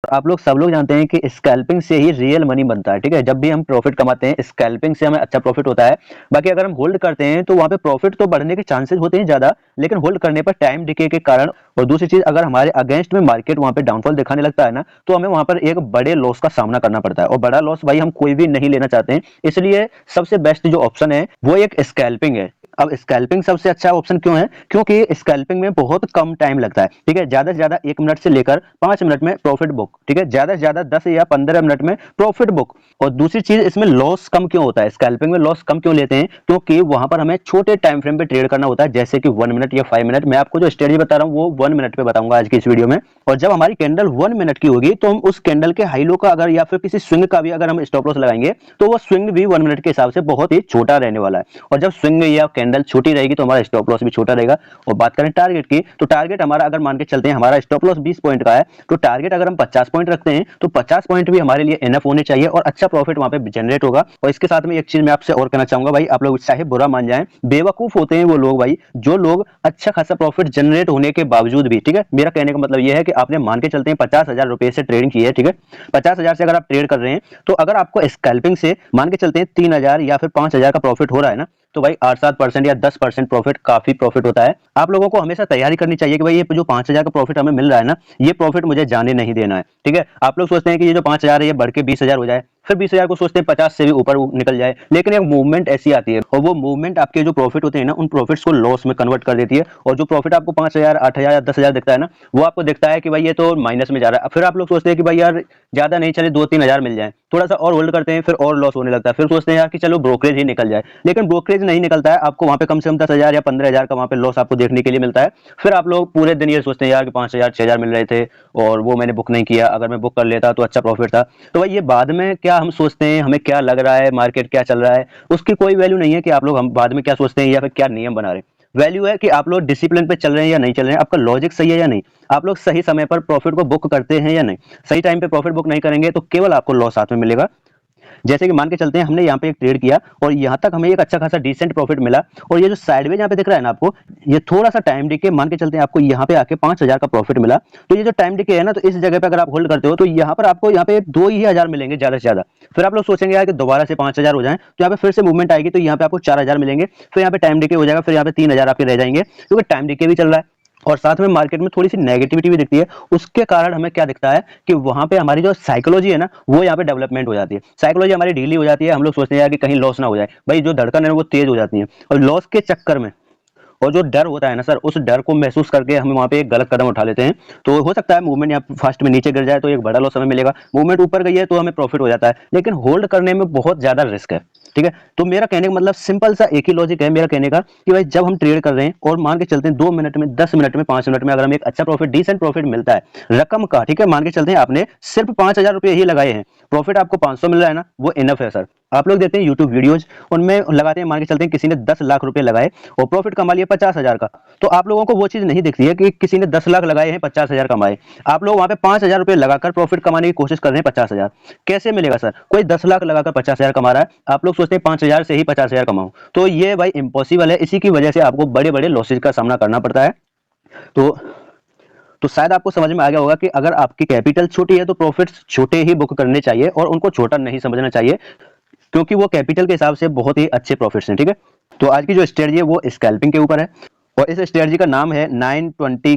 आप लोग सब लोग जानते हैं कि स्कैल्पिंग से ही रियल मनी बनता है, ठीक है। जब भी हम प्रॉफिट कमाते हैं स्कैल्पिंग से हमें अच्छा प्रॉफिट होता है। बाकी अगर हम होल्ड करते हैं तो वहां पे प्रॉफिट तो बढ़ने के चांसेस होते हैं ज्यादा, लेकिन होल्ड करने पर टाइम डिके के कारण और दूसरी चीज अगर हमारे अगेंस्ट में मार्केट वहां पे डाउनफॉल दिखाने लगता है ना, तो हमें वहां पर एक बड़े लॉस का सामना करना पड़ता है, और बड़ा लॉस भाई हम कोई भी नहीं लेना चाहते हैं। इसलिए सबसे बेस्ट जो ऑप्शन है वो एक स्कैल्पिंग है। अब स्कैल्पिंग सबसे अच्छा ऑप्शन क्यों है? क्योंकि स्कैल्पिंग में बहुत कम टाइम लगता है, ठीक है। ज्यादा से ज्यादा 1 मिनट से लेकर 5 मिनट में प्रॉफिट बुक, ठीक है। ज्यादा से ज्यादा 10 या 15 मिनट में प्रॉफिट बुक। और दूसरी चीज, इसमें लॉस कम क्यों होता है? स्कैल्पिंग में लॉस कम क्यों लेते हैं? क्योंकि वहां पर हमें छोटे टाइम फ्रेम पे ट्रेड करना होता है, जैसे कि 1 मिनट या 5 मिनट। मैं आपको जो स्ट्रेटजी बता रहा हूँ वो 1 मिनट पे बताऊंगा आज की इस वीडियो में। और जब हमारी कैंडल 1 मिनट की होगी तो हम उस कैंडल के हाई लो का अगर या फिर किसी स्विंग का भी अगर हम स्टॉप लॉस लगाएंगे तो वो स्विंग भी 1 मिनट के हिसाब से बहुत ही छोटा रहने वाला है। और जब स्विंग या कैंडल छोटी रहेगी तो हमारा स्टॉप लॉस भी छोटा रहेगा। और बात करें टारगेट की, तो टारगेट हमारा अगर मान के चलते हैं हमारा स्टॉप लॉस 20 पॉइंट का है, तो टारगेट अगर हम 50 पॉइंट रखते हैं तो 50 पॉइंट भी हमारे लिए इनफ होने चाहिए और अच्छा प्रॉफिट वहां पे जनरेट होगा। और इसके साथ में एक चीज मैं आपसे और कहना चाहूंगा भाई, आप लोग चाहे बुरा मान जाएं, बेवकूफ होते हैं वो लोग भाई जो लोग अच्छा खासा प्रॉफिट जनरेट होने के बावजूद भी, ठीक है। मेरा कहने का मतलब यह है कि आपने मान के चलते हैं 50,000 रुपए से ट्रेडिंग की है, ठीक है। 50,000 से अगर आप ट्रेड कर रहे हैं तो अगर आपको स्कैल्पिंग से मान के चलते हैं 3,000 या फिर 5,000 का प्रॉफिट हो रहा है ना, तो भाई 8-7% या 10% प्रॉफिट काफी प्रॉफिट होता है। आप लोगों को हमेशा तैयारी करनी चाहिए कि भाई ये जो 5,000 का प्रॉफिट हमें मिल रहा है ना, ये प्रॉफिट मुझे जाने नहीं देना है, ठीक है। आप लोग सोचते हैं कि ये जो 5,000 है ये बढ़ के 20,000 हो जाए, फिर 20,000 को सोचते हैं 50 से भी ऊपर निकल जाए, लेकिन एक मूवमेंट ऐसी आती है और वो मूवमेंट आपके जो प्रॉफिट होते हैं ना उन प्रॉफिट्स को लॉस में कन्वर्ट कर देती है। और जो प्रॉफिट आपको 5,000, 8,000 या 10,000 दिखता है ना, वो आपको दिखता है कि भाई ये तो माइनस में जा रहा है। फिर आप लोग सोचते हैं कि भाई यार ज्यादा नहीं, चले 2-3 हजार मिल जाए, थोड़ा सा और होल्ड करते हैं, फिर और लॉस होने लगता है। फिर सोचते हैं यार कि चलो ब्रोकरेज ही निकल जाए, लेकिन ब्रोकरेज नहीं निकलता है। आपको वहां पे कम से कम 10,000 या 15,000 का वहां पे लॉस आपको देखने के लिए मिलता है। फिर आप लोग पूरे दिन ये सोचते हैं यार कि 5,000, 6,000 मिल रहे थे और वो मैंने बुक नहीं किया, अगर मैं बुक कर लेता तो अच्छा प्रॉफिट था। तो भाई ये बाद में क्या हम सोचते हैं, हमें क्या लग रहा है, मार्केट क्या चल रहा है, उसकी कोई वैल्यू नहीं है कि आप लोग हम बाद में क्या सोचते हैं या फिर क्या नियम बना रहे हैं। वैल्यू है कि आप लोग डिसिप्लिन पे चल रहे हैं या नहीं चल रहे हैं, आपका लॉजिक सही है या नहीं, आप लोग सही समय पर प्रॉफिट को बुक करते हैं या नहीं। सही टाइम पे प्रॉफिट बुक नहीं करेंगे तो केवल आपको लॉस साथ में मिलेगा। जैसे कि मान के चलते हैं हमने यहाँ पे एक ट्रेड किया और यहाँ तक हमें एक अच्छा खासा डिसेंट प्रॉफिट मिला, और ये जो साइडवेज यहाँ पे दिख रहा है ना आपको, ये थोड़ा सा टाइम डिके मान के चलते हैं आपको यहाँ पे आके 5,000 का प्रॉफिट मिला। तो ये जो टाइम डिके है ना, तो इस जगह पे अगर आप होल्ड करते हो तो यहाँ पर आपको यहाँ पे 2 ही हजार मिलेंगे ज्यादा से ज्यादा। फिर आप लोग सोचेंगे यार कि दोबारा से 5,000 हो जाए, तो यहाँ पे फिर से मूवमेंट आएगी तो यहाँ पे आपको 4,000 मिलेंगे। फिर यहाँ पे टाइम डिके हो जाएगा, फिर यहाँ पे 3,000 आपके रह जाएंगे, क्योंकि टाइम डिके भी चल रहा है और साथ में मार्केट में थोड़ी सी नेगेटिविटी भी दिखती है। उसके कारण हमें क्या दिखता है कि वहां पे हमारी जो साइकोलॉजी है ना वो यहाँ पे डेवलपमेंट हो जाती है, साइकोलॉजी हमारी ढीली हो जाती है। हम लोग सोचते हैं यार कि कहीं लॉस ना हो जाए, भाई जो धड़कन है वो तेज हो जाती है, और लॉस के चक्कर में और जो डर होता है ना सर, उस डर को महसूस करके हम वहां पे एक गलत कदम उठा लेते हैं। तो हो सकता है मूवमेंट यहाँ फास्ट में नीचे गिर जाए तो एक बड़ा लॉस हमें मिलेगा, मूवमेंट ऊपर गई है तो हमें प्रॉफिट हो जाता है, लेकिन होल्ड करने में बहुत ज्यादा रिस्क है, ठीक है। तो मेरा कहने का मतलब सिंपल सा एक ही लॉजिक है मेरा कहने का कि भाई जब हम ट्रेड कर रहे हैं और मान के चलते हैं 2 मिनट में, 10 मिनट में, 5 मिनट में अगर हमें एक अच्छा प्रॉफिट, डिसेंट प्रॉफिट मिलता है रकम का, ठीक है। मान के चलते हैं आपने सिर्फ 5,000 रुपए ही लगाए हैं, प्रॉफिट आपको 500 मिल रहा है ना, वो इनफ है सर। आप लोग देखते हैं यूट्यूब वीडियोज, उनमें लगाते हैं मान के चलते हैं किसी ने 10 लाख रुपए लगाए और प्रॉफिट कमा लिया 50,000 का, तो आप लोगों को वो चीज नहीं दिखती है कि किसी ने 10 लाख लगाए हैं 50,000 कमाए। आप लोग वहां पे 5,000 रुपए लगाकर प्रॉफिट कमाने की कोशिश कर रहे हैं 50,000। कैसे मिलेगा सर? कोई 10 लाख लगाकर 50,000 कमा रहा है, आप लोग सोचते हैं 5,000 से ही 50,000 कमाऊं, तो ये भाई इम्पॉसिबल है। इसी की वजह से आपको बड़े बड़े लॉसेज का सामना करना पड़ता है। तो तो शायद आपको समझ में आ गया होगा कि अगर आपकी कैपिटल छोटी है तो प्रॉफिट्स छोटे ही बुक करने चाहिए और उनको छोटा नहीं समझना चाहिए, क्योंकि वो कैपिटल के हिसाब से बहुत ही अच्छे प्रॉफिट्स हैं, ठीक है। तो आज की जो स्ट्रेटजी है वो स्कैल्पिंग के ऊपर है और इस स्ट्रेटजी का नाम है 920